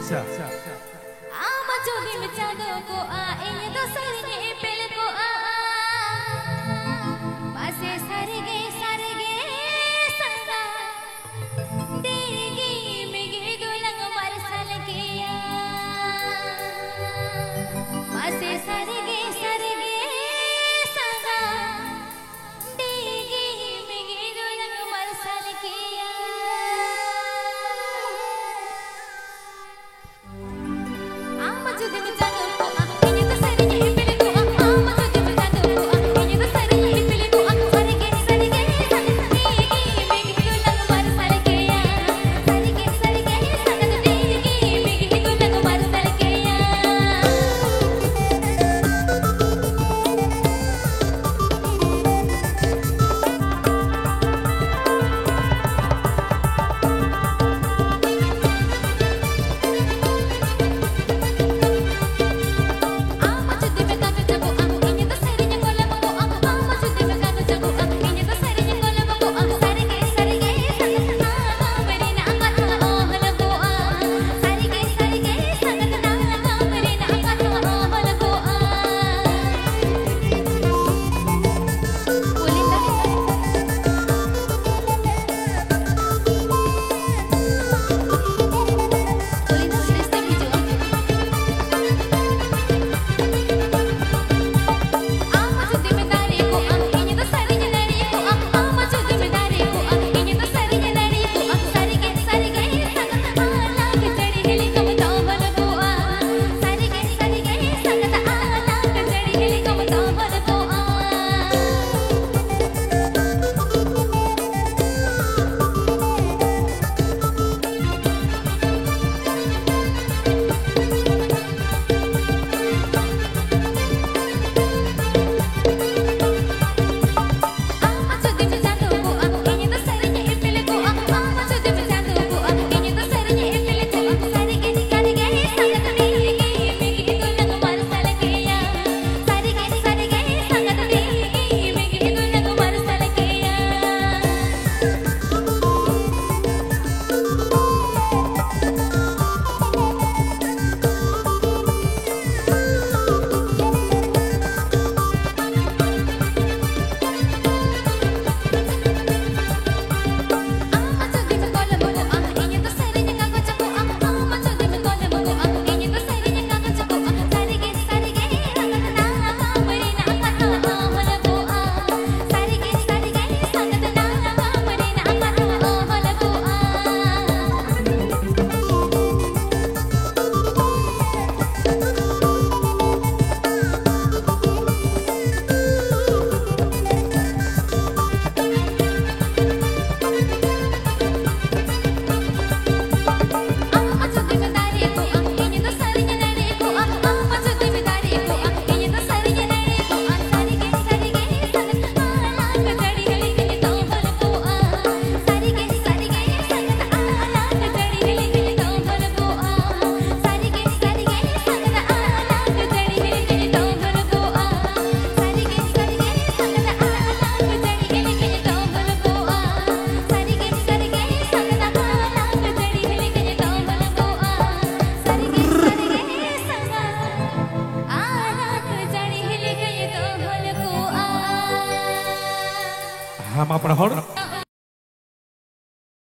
Ama jogi mechado ko ini to sarine pel ko pase sarge sanga degi mege dulang marsal kiya pase sarge sanga degi mege dulang marsal kiya ama jogi mechado ko ini to sarine pel ko ama jogi mechado ko ini to sarine pel ko sarge sanga degi mege dulang marsal kiya sarge sanga degi mege dulang marsal kiya ama jogi mechado ko ini to sarine kolam ko ama jogi mechado ko ini to sarine kolam ko sarge sanga beri na akat ohol ko sarge sanga beri na akat ohol ko Kulina Sresti Video ama jogi medari ko ini to sarine nari ko ama jogi medari ko ini to sarine nari ko sarge sanga ala ke chadi hili kam to hol ko sarge sanga ala ke chadi hili kam to hol ko ama jogi mechado ko ini to sarine pel ko ama jogi mechado ko ini to sarine pel ko sarge sanga degi mege dulang marsal kiya sarge sanga degi mege dulang marsal kiya ama jogi mekolam ko ini to sarine kagoch ko ama jogi mekolam ko ini to sarine kagoch ko sarge beri na akat ohol ko sarge beri na akat ama jogi medari ko ini to sarine nari ko ama jogi medari ko ini to sarine nari ko sarge sanga ala ke chadi hili to hol ko sarge sanga ala ke chadi hili to hol ko sarge sanga ala ke chadi hili to hol ko sarge sanga ala ke chadi hili to hol ko sarge sanga ala ke chadi hili to hol ko sarge sanga ala ke chadi hili to hol ko हम अपना हर